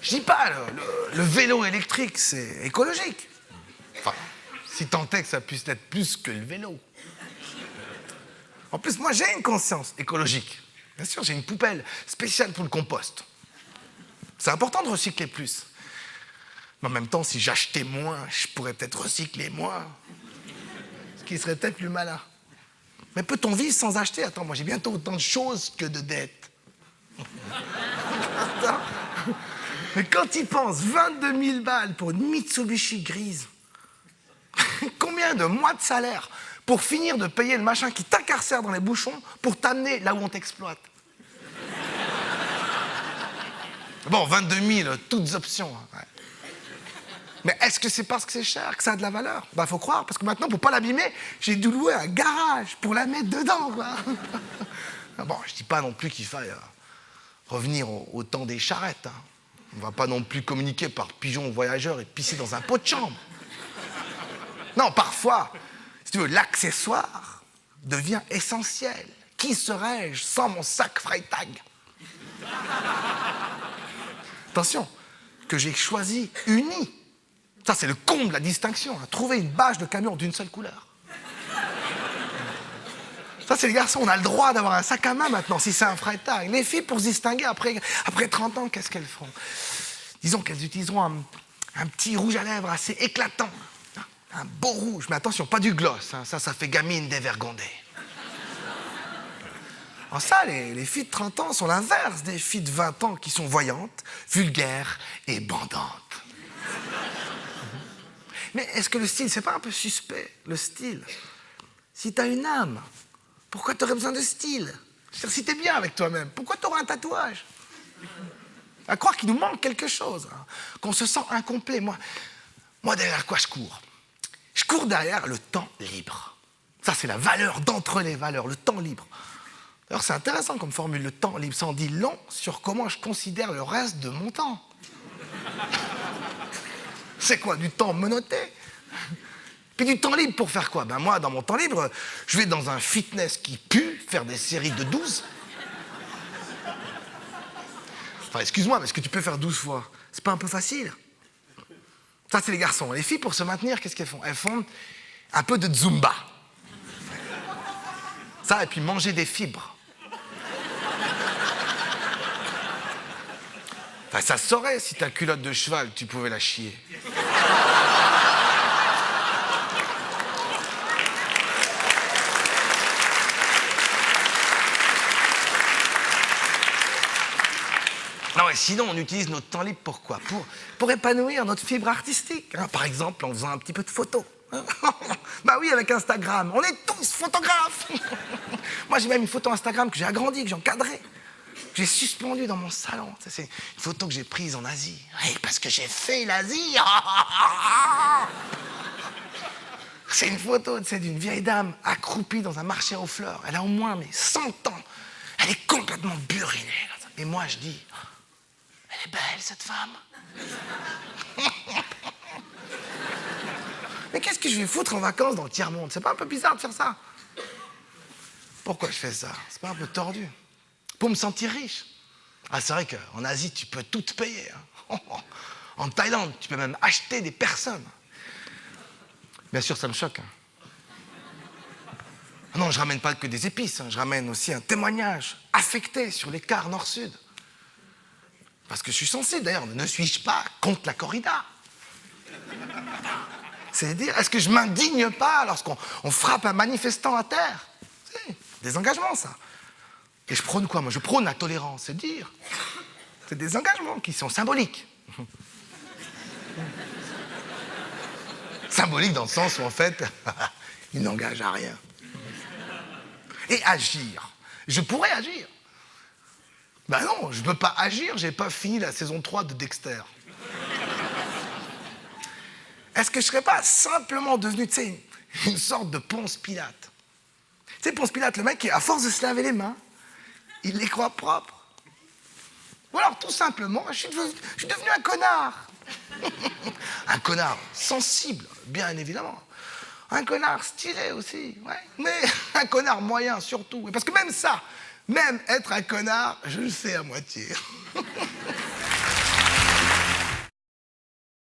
Je dis pas, le vélo électrique, c'est écologique. Enfin, si tant est que ça puisse être plus que le vélo. En plus, moi, j'ai une conscience écologique. Bien sûr, j'ai une poubelle spéciale pour le compost. C'est important de recycler plus. Mais en même temps, si j'achetais moins, je pourrais peut-être recycler moins. Ce qui serait peut-être plus malin. Mais peut-on vivre sans acheter? Attends, moi, j'ai bientôt autant de choses que de dettes. Attends. Mais quand il pense, 22 000 balles pour une Mitsubishi grise, combien de mois de salaire pour finir de payer le machin qui t'incarcère dans les bouchons pour t'amener là où on t'exploite? Bon, 22 000, toutes options. Ouais. Mais est-ce que c'est parce que c'est cher que ça a de la valeur? Ben, faut croire, parce que maintenant, pour pas l'abîmer, j'ai dû louer un garage pour la mettre dedans, quoi. Bon, je dis pas non plus qu'il faille revenir au temps des charrettes. Hein. On va pas non plus communiquer par pigeon voyageur et pisser dans un pot de chambre. Non, parfois, si tu veux, l'accessoire devient essentiel. Qui serais-je sans mon sac Freytag? Attention, que j'ai choisi uni. Ça, c'est le comble de la distinction. Hein. Trouver une bâche de camion d'une seule couleur. Ça, c'est les garçons. On a le droit d'avoir un sac à main maintenant, si c'est un Freytag. Les filles, pour se distinguer, après 30 ans, qu'est-ce qu'elles feront? Disons qu'elles utiliseront un petit rouge à lèvres assez éclatant. Un beau rouge. Mais attention, pas du gloss. Hein. Ça fait gamine dévergondée. Alors ça, les filles de 30 ans sont l'inverse des filles de 20 ans qui sont voyantes, vulgaires et bandantes. Mais est-ce que le style, c'est pas un peu suspect, le style? Si t'as une âme, pourquoi t'aurais besoin de style? Si t'es bien avec toi-même, pourquoi t'aurais un tatouage? À croire qu'il nous manque quelque chose, hein, qu'on se sent incomplet. Moi, derrière quoi je cours? Je cours derrière le temps libre. Ça, c'est la valeur d'entre les valeurs, le temps libre. D'ailleurs, c'est intéressant comme formule, le temps libre. Ça en dit long sur comment je considère le reste de mon temps. C'est quoi, du temps menotté? Puis du temps libre pour faire quoi? Ben moi, dans mon temps libre, je vais dans un fitness qui pue, faire des séries de 12. Enfin, excuse-moi, mais est-ce que tu peux faire 12 fois? C'est pas un peu facile? Ça, c'est les garçons. Les filles, pour se maintenir, qu'est-ce qu'elles font? Elles font un peu de Zumba. Ça, et puis manger des fibres. Enfin, ça se saurait si ta culotte de cheval, tu pouvais la chier. Non, et sinon, on utilise notre temps libre pour quoi? Pour épanouir notre fibre artistique. Hein. Par exemple, en faisant un petit peu de photos. Bah oui, avec Instagram. On est tous photographes. Moi, j'ai même une photo Instagram que j'ai agrandie, que j'ai encadrée. Que j'ai suspendue dans mon salon. C'est une photo que j'ai prise en Asie. Oui, parce que j'ai fait l'Asie. C'est une photo, tu sais, d'une vieille dame accroupie dans un marché aux fleurs. Elle a au moins 100 ans. Elle est complètement burinée. Et moi, je dis... Elle est belle, cette femme. Mais qu'est-ce que je vais foutre en vacances dans le tiers-monde? C'est pas un peu bizarre de faire ça? Pourquoi je fais ça? C'est pas un peu tordu? Pour me sentir riche. Ah, c'est vrai qu'en Asie, tu peux tout te payer. Hein. En Thaïlande, tu peux même acheter des personnes. Bien sûr, ça me choque. Hein. Ah non, je ramène pas que des épices. Hein. Je ramène aussi un témoignage affecté sur l'écart nord-sud. Parce que je suis sensible, d'ailleurs, ne suis-je pas contre la corrida? C'est-à-dire, est-ce que je m'indigne pas lorsqu'on frappe un manifestant à terre? C'est des engagements, ça. Et je prône quoi? Moi, je prône la tolérance, c'est dire. C'est des engagements qui sont symboliques. Symboliques dans le sens où, en fait, ils n'engagent à rien. Et agir. Je pourrais agir. Ben non, je ne peux pas agir, j'ai pas fini la saison 3 de Dexter. Est-ce que je serais pas simplement devenu, tu sais, une sorte de Ponce Pilate? Tu sais, Ponce Pilate, le mec qui, à force de se laver les mains, il les croit propres. Ou alors, tout simplement, je suis devenu un connard. Un connard sensible, bien évidemment. Un connard stylé aussi, ouais. Mais un connard moyen surtout. Parce que même ça, même être un connard, je le sais à moitié.